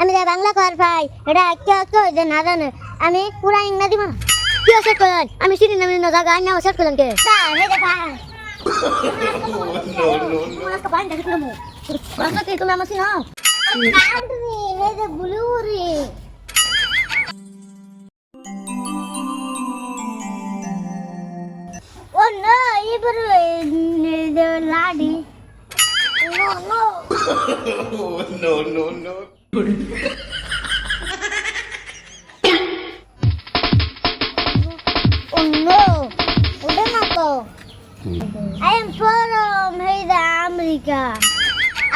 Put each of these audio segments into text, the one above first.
আমি যে বাংলা কর ভাই এটা কেউ যে না জানে আমি পুরা ইংরেজি মানা কি সেট করেন আমি চিনি না না জায়গা আইনা সেট করেন কে হে দেখা নো নো নো আজকে বাইন দেখি তুমি আমার চিনো কান্ট্রি হে যে ব্লু রে Oh no, even the laddie. No. No, no, no. Oh no. Udah nato. I am from America.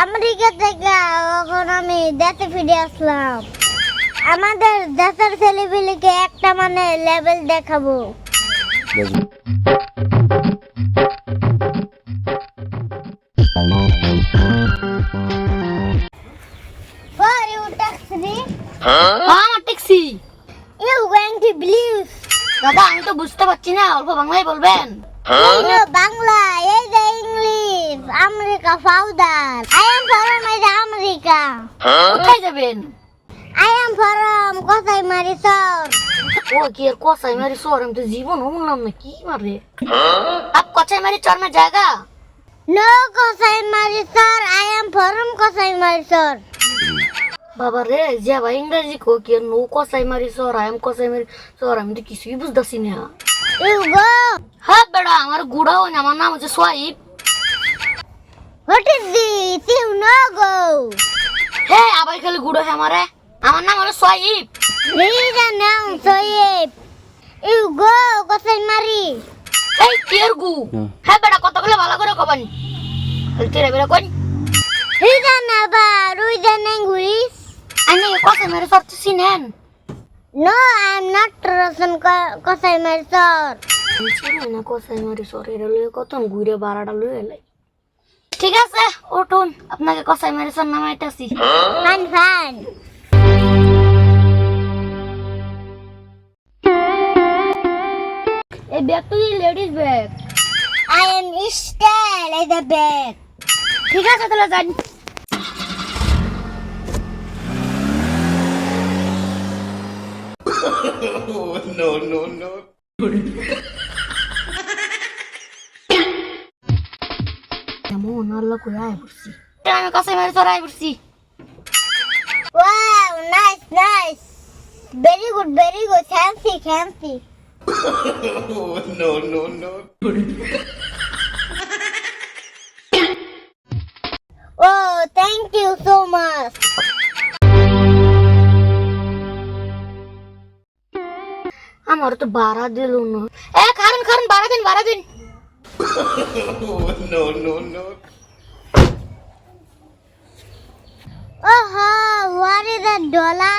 America থেকে এখন আমি দেশে ফিরে আসলাম আমাদের দেশের ছেলেপিলেকে একটা মানে লেভেল দেখাবো For you taxi? আমার taxi You going to believe? দাদা আমি তো বুঝতে পারছি না অল্প বাংলায় বলবেন No, Bangla, এই যে ইংলিশ আমেরিকা ফাউদার I am from America. কোথায় যাবেন I am from কোথায় মারিসর ও কি আর কোসাই মারি সর আমি তো জীবন শুনলাম না কি মারে আপ কোথায় মারি চর মে জায়গা No কোথায় মারিসর I am from কোথায় মারিসর বাবা রে যে ভাই ইংরেজি কো কি নো কোসাই মারি সর আম কোসাই মারি সর আমি তো কিছুই বুঝতাছি না You go. হ্যাঁ বেড়া আমার গুড়া হয় না আমার নাম হচ্ছে Shoaib What is this? You no go. হে আবার খালি গুড়া হয় আমারে আমার নাম হলো Shoaib Read the noun, Soyeb. You go, কোথায় মারি এই কের গু হ্যাঁ বেড়া কতগুলো ভালো করে কবানি খালি তেরে বেড়া কোন Read the number, read the language. আমি কোসাই মারি সর তো চিনেন No, I am not Russian কোথায় মারিসর চিনি না কোসাই মারি সর এর লয়ে কত ঘুরে বাড়াটা লয়ে এলাই ঠিক আছে উঠুন আপনাকে কোসাই মারি সর নামাইতাছি Fun. এই ব্যাগ তো ladies bag I am still in the bed. ঠিক আছে তাহলে যান No, no, no. কেমন আল্লাহ কই আয় পড়ছি আমি কোসাই মারি সর আয় পড়ছি Wow, nice. Very good. Fancy. No, no, no. Oh, thank you so much. আমার তো বাড়া দিল না এ কারণ বাড়া দিন No, no, no. Oh, what is the dollar?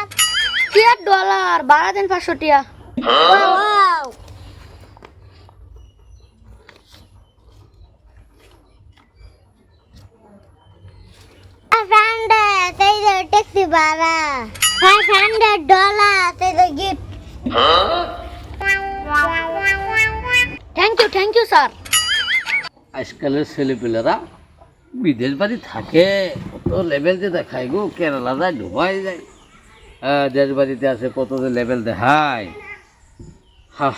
কি আর ডলার বাড়া দিন 500 টিয়া Wow. I found say the taxi bara. $500 say the gift. Thank you sir আজকালের ছেলেপেলেরা বিদেশ বাড়ি থাকে কত লেভেল যে দেখায় গো কেরালা যায় ডুবাই যায় দেশ বাড়িতে আছে কত যে লেভেল দেখায় হা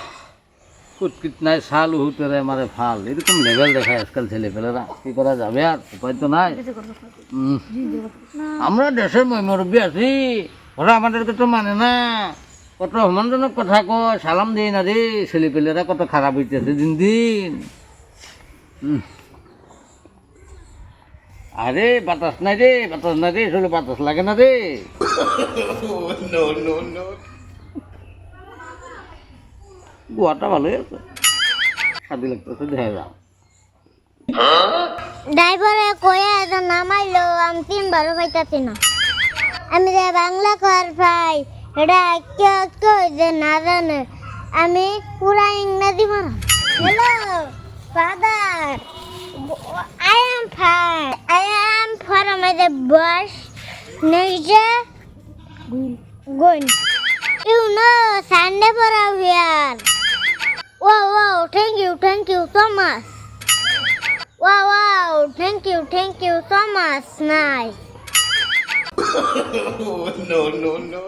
কুটকিট নাই শাল উহুতেরে মারে ফাল এরকম লেভেল দেখায় আজকাল ছেলেপেলেরা কী করা যাবে আর উপায় তো নাই আমরা দেশের মুরব্বী আছি ওরা আমাদেরকে তো মানে না কত সম্মানজনক কথা কয় সালাম দিই না রে ছেলেপেলেরা কত খারাপ হইতেছে দিন আরে বাতাস নাই রে আসলে বাতাস লাগে না রে No, no, no. গোয়াটা ভালোই আছে শান্তি লাগতেছে দেখা যাও ড্রাইভারে কয়ে এটা নামাইলো আমি 3 বার পাইতাছি না আমি যে বাংলা কর ভাই এটা কেউ যে না জানে আমি পুরা ইংরেজি মানা hello father I am fine. I am from the bush. Nature. Going. You know, Sunday for here. Wow, thank you so much. Wow, thank you so much. Nice. Oh, no, no, no.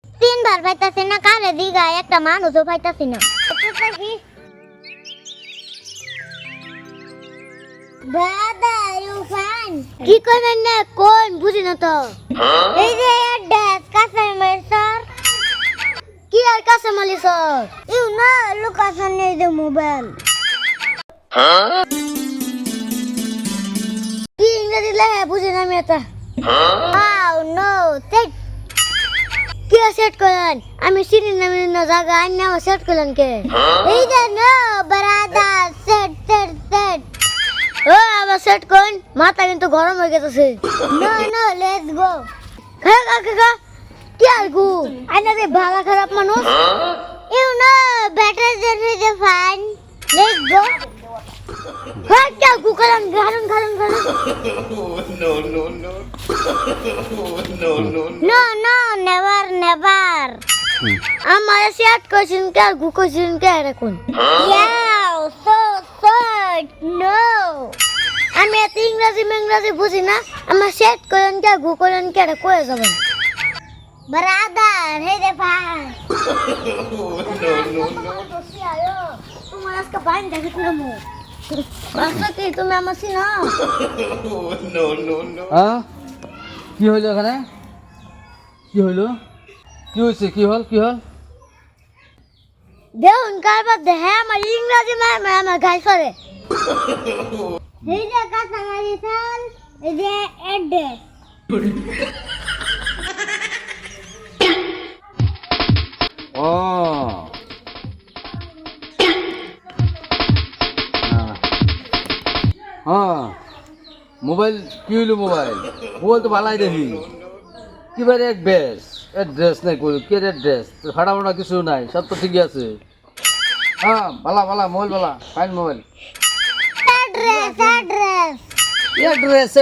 তিনবার পাইতাছি না কারে দিঘা একটা মানুষও পাইতাছি না দাদা you fine কি করেন না কোন বুঝি না তো এই যে অ্যাড্রেস কাস্টমার স্যার কি আর কাস্টমার স্যার ইউ না লোকেশন নেই দে মোবাইল কি ইংরেজি লেখা বুঝি না আমি এটা হাউ নো সেট কি সেট করেন আমি চিনি না না জায়গা আইন না সেট করেন কে এই যে no brother set set set ও আবার সেট কোন মাথা কিন্তু গরম হয়ে গেছে নো নো লেটস গো খা খা খা কি আর গো আইনা যে ভাগা খারাপ মানুষ you know better then is fine let's go খা কি গো কারণ গারন গারন গারন Oh, no, no, no. Oh, no, no, no. No no never never আমার সেট কোশ্চেন কে গু কোশ্চেন কে রাখুন ইয়াও সো সট নো আমি এত ইংরেজি বুঝি না আমার সেট কোশ্চেন কে গু কোশ্চেন কে রে কই যাবেন ব্রাদার হে দে ভাই Oh, no, no, no. তোমার আজকে বাইন দেখিস না মু বাসা কি তুমি আমার সিনা Oh, no, no, no. হ্যাঁ কি হইলো এখানে কি হইলো কি হয়েছে কি হল দেখুন কারবার দেখে আমার ইংরেজি মার আমার গাই করে এই যে কাঁচামারি চাল এই যে অ্যাড্রেস ও হ্যাঁ মোবাইল কি হইলো মোবাইল তো ভালাই দেখি কিবার এড্রেস নাই কই কে এড্রেস ফাটা ফাটা কিছু নাই সব তো ঠিকই আছে হ্যাঁ ভালা মোবাইল ভালা ফাইন মোবাইল অ্যাড্রেস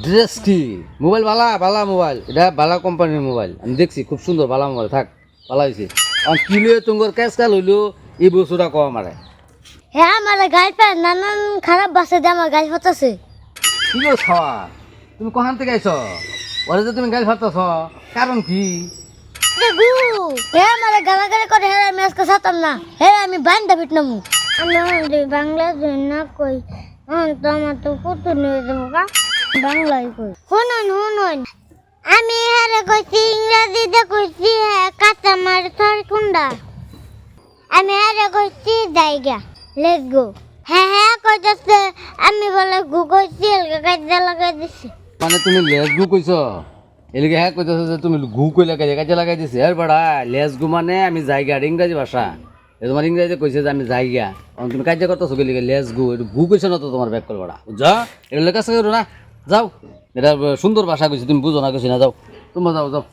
ড্রেস কি মোবাইল ভালা মোবাইল এটা ভালা কোম্পানির মোবাইল আমি দেখছি খুব সুন্দর ভালা মোবাইল থাক ভালা হয়েছে আর কিলো তোমার ক্যাশ কাল হইলো এই বস্তুটা কম আমারে হ্যাঁ আমার গাই পে নানান খারাপ বাসে দিয়ে আমার গাই ফাটাছে কি গো খাওয়া তুমি কখন থেকে আইছ ওরে যে তুমি গাড়ি ফাটাছ কারণ কি হ্যাঁ আমার গালাগালি করে হ্যাঁ আমি আজকে সাতাম না হ্যাঁ আমি বাইন্দা বিটনামু আমি বাংলা না কই তো আমার তো কত নিয়ে দেবো কা বাংলায় কই শুনুন আমি হ্যাঁ কইছি ইংরেজিতে কইছি হ্যাঁ কাঁচামার সর কুন্ডা আমি হ্যাঁ কইছি জায়গা লেটস গো হ্যাঁ কইতাছে আমি বলে গু কইছি কাজে লাগাই দিছি মানে তুমি লেস গু কইছ এলিকে হ্যাঁ কইতেছ যে তুমি গু কইলে কাজে লাগাই দিছে এর বড়া লেস গু মানে আমি জায়গা ইংরেজি ভাষা তোমার ইংরেজি কইছে যে আমি জায়গা তুমি কাজে করতেছো গেলে লেস গু এটা গু কইছ না তো তোমার ব্যাক কল বড়া যা এগুলো কাছে করো না যাও এটা সুন্দর ভাষা কইছে তুমি বুঝো না কইছি না যাও তোমরা যাও